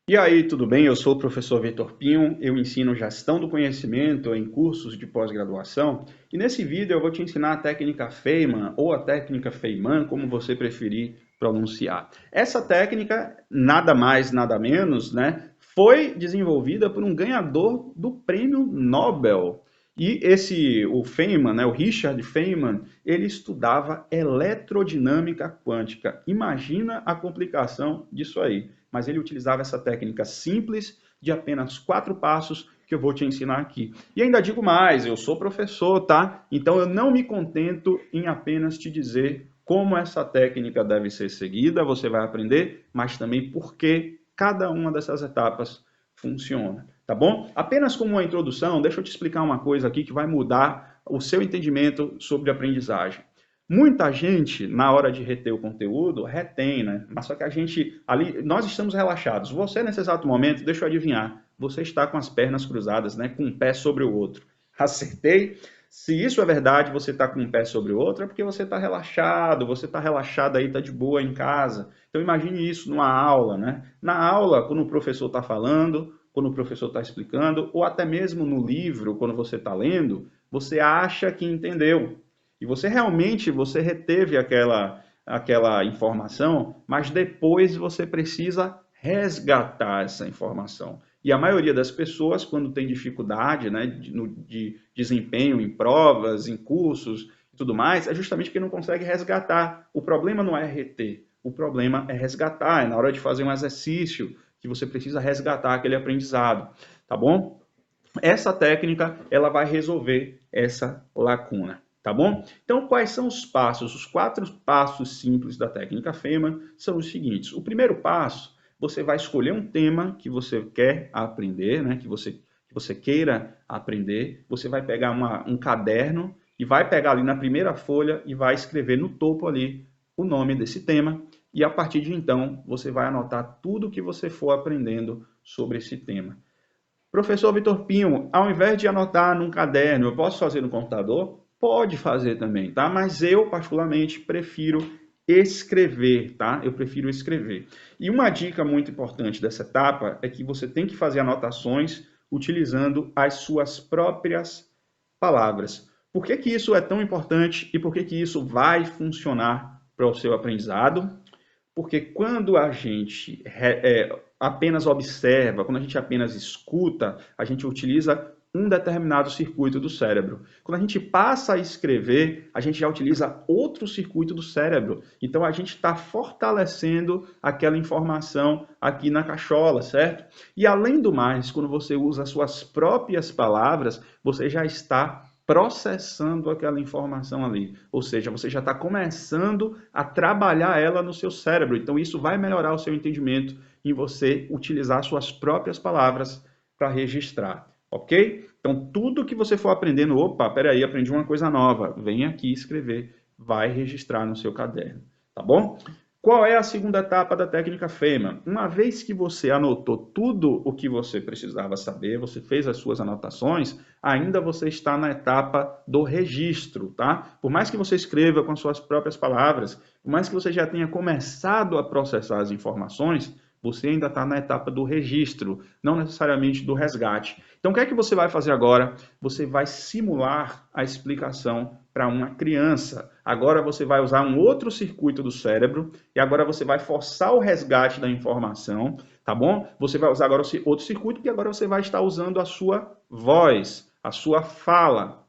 E aí, tudo bem? Eu sou o professor Vitor Pinho, eu ensino gestão do conhecimento em cursos de pós-graduação e nesse vídeo eu vou te ensinar a técnica Feynman ou a técnica Feynman, como você preferir pronunciar. Essa técnica, nada mais, nada menos, né, foi desenvolvida por um ganhador do prêmio Nobel. E o Feynman, né, o Richard Feynman, ele estudava eletrodinâmica quântica. Imagina a complicação disso aí. Mas ele utilizava essa técnica simples de apenas 4 passos que eu vou te ensinar aqui. E ainda digo mais, eu sou professor, tá? Então eu não me contento em apenas te dizer como essa técnica deve ser seguida, você vai aprender, mas também por que cada uma dessas etapas funciona, tá bom? Apenas como uma introdução, deixa eu te explicar uma coisa aqui que vai mudar o seu entendimento sobre aprendizagem. Muita gente, na hora de reter o conteúdo, retém, né? Mas só que a gente, ali, nós estamos relaxados. Você, nesse exato momento, deixa eu adivinhar, você está com as pernas cruzadas, né? Com um pé sobre o outro. Acertei? Se isso é verdade, você está com um pé sobre o outro, é porque você está relaxado aí, está de boa em casa. Então imagine isso numa aula, né? Na aula, quando o professor está falando, quando o professor está explicando, ou até mesmo no livro, quando você está lendo, você acha que entendeu. E você realmente você reteve aquela informação, mas depois você precisa resgatar essa informação. E a maioria das pessoas, quando tem dificuldade, né, de desempenho em provas, em cursos e tudo mais, é justamente porque não consegue resgatar. O problema não é reter, o problema é resgatar. É na hora de fazer um exercício que você precisa resgatar aquele aprendizado, tá bom? Essa técnica ela vai resolver essa lacuna, tá bom? Então, quais são os passos? Os 4 passos simples da técnica Feynman são os seguintes. O primeiro passo, você vai escolher um tema que você quer aprender, né? Que você queira aprender. Você vai pegar um caderno e vai pegar ali na primeira folha e vai escrever no topo ali o nome desse tema. E a partir de então, você vai anotar tudo que você for aprendendo sobre esse tema. Professor Vitor Pinho, ao invés de anotar num caderno, eu posso fazer no computador? Pode fazer também, tá? Mas eu, particularmente, prefiro escrever, tá? Eu prefiro escrever. E uma dica muito importante dessa etapa é que você tem que fazer anotações utilizando as suas próprias palavras. Por que que isso é tão importante e por que que isso vai funcionar para o seu aprendizado? Porque quando a gente apenas observa, quando a gente apenas escuta, a gente utiliza um determinado circuito do cérebro. Quando a gente passa a escrever, a gente já utiliza outro circuito do cérebro. Então a gente está fortalecendo aquela informação aqui na cachola, certo? E além do mais, quando você usa as suas próprias palavras, você já está processando aquela informação ali. Ou seja, você já está começando a trabalhar ela no seu cérebro. Então, isso vai melhorar o seu entendimento em você utilizar suas próprias palavras para registrar. Ok? Então, tudo que você for aprendendo, opa, peraí, aprendi uma coisa nova, vem aqui escrever, vai registrar no seu caderno. Tá bom? Qual é a segunda etapa da técnica Feynman? Uma vez que você anotou tudo o que você precisava saber, você fez as suas anotações, ainda você está na etapa do registro, tá? Por mais que você escreva com as suas próprias palavras, por mais que você já tenha começado a processar as informações, você ainda está na etapa do registro, não necessariamente do resgate. Então, o que é que você vai fazer agora? Você vai simular a explicação para uma criança. Agora você vai usar um outro circuito do cérebro e agora você vai forçar o resgate da informação, tá bom? Você vai usar agora outro circuito e agora você vai estar usando a sua voz, a sua fala.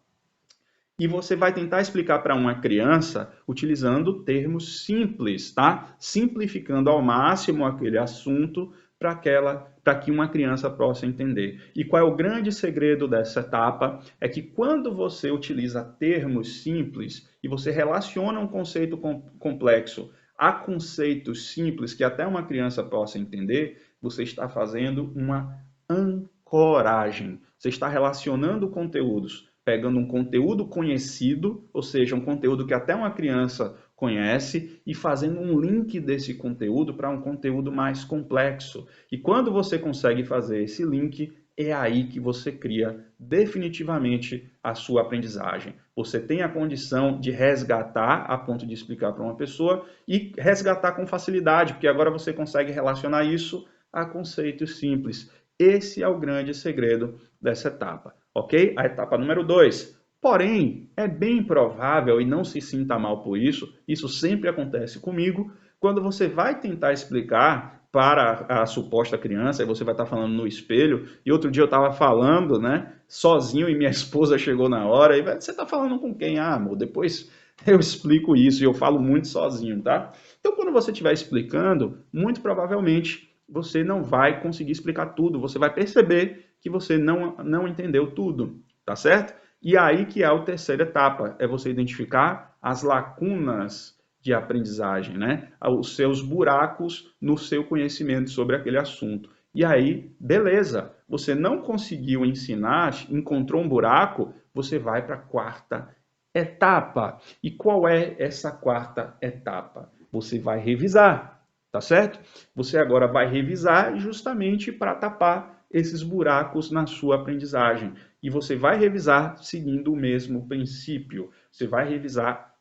E você vai tentar explicar para uma criança utilizando termos simples, tá? Simplificando ao máximo aquele assunto para que uma criança possa entender. E qual é o grande segredo dessa etapa? É que quando você utiliza termos simples e você relaciona um conceito complexo a conceitos simples que até uma criança possa entender, você está fazendo uma ancoragem. Você está relacionando conteúdos, pegando um conteúdo conhecido, ou seja, um conteúdo que até uma criança conhece, e fazendo um link desse conteúdo para um conteúdo mais complexo. E quando você consegue fazer esse link, é aí que você cria definitivamente a sua aprendizagem. Você tem a condição de resgatar a ponto de explicar para uma pessoa e resgatar com facilidade, porque agora você consegue relacionar isso a conceitos simples. Esse é o grande segredo dessa etapa, ok? A etapa número 2. Porém, é bem provável, e não se sinta mal por isso sempre acontece comigo, quando você vai tentar explicar para a suposta criança, e você vai estar falando no espelho, e outro dia eu estava falando, né, sozinho, e minha esposa chegou na hora, e você está falando com quem? Ah, amor, depois eu explico isso, e eu falo muito sozinho, tá? Então, quando você estiver explicando, muito provavelmente você não vai conseguir explicar tudo, você vai perceber que você não entendeu tudo, tá certo? E aí que é a terceira etapa, é você identificar as lacunas de aprendizagem, né? Os seus buracos no seu conhecimento sobre aquele assunto. E aí, beleza, você não conseguiu ensinar, encontrou um buraco, você vai para a quarta etapa. E qual é essa quarta etapa? Você vai revisar, tá certo? Você agora vai revisar justamente para tapar esses buracos na sua aprendizagem. E você vai revisar seguindo o mesmo princípio. Você vai revisar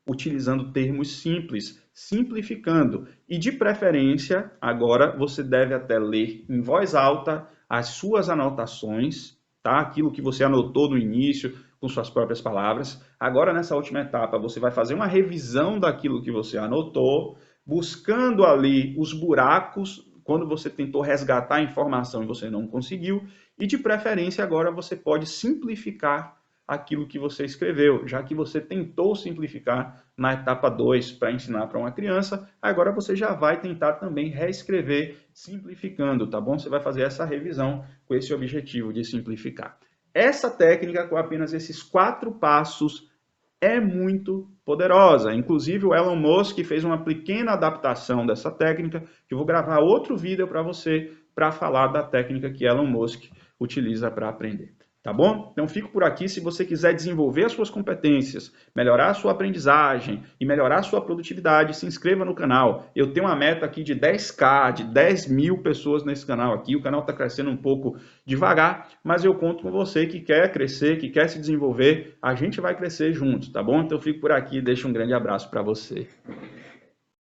utilizando termos simples, simplificando. E de preferência, agora você deve até ler em voz alta as suas anotações, tá? Aquilo que você anotou no início, com suas próprias palavras. Agora, nessa última etapa, você vai fazer uma revisão daquilo que você anotou, buscando ali os buracos, quando você tentou resgatar a informação e você não conseguiu. E de preferência, agora você pode simplificar aquilo que você escreveu, já que você tentou simplificar na etapa 2 para ensinar para uma criança, agora você já vai tentar também reescrever simplificando, tá bom? Você vai fazer essa revisão com esse objetivo de simplificar. Essa técnica, com apenas esses 4 passos, é muito poderosa. Inclusive, o Elon Musk fez uma pequena adaptação dessa técnica, que eu vou gravar outro vídeo para você, para falar da técnica que Elon Musk utiliza para aprender. Tá bom? Então, fico por aqui. Se você quiser desenvolver as suas competências, melhorar a sua aprendizagem e melhorar a sua produtividade, se inscreva no canal. Eu tenho uma meta aqui de 10k, de 10 mil pessoas nesse canal aqui. O canal está crescendo um pouco devagar, mas eu conto com você que quer crescer, que quer se desenvolver. A gente vai crescer juntos, tá bom? Então, fico por aqui e deixo um grande abraço para você.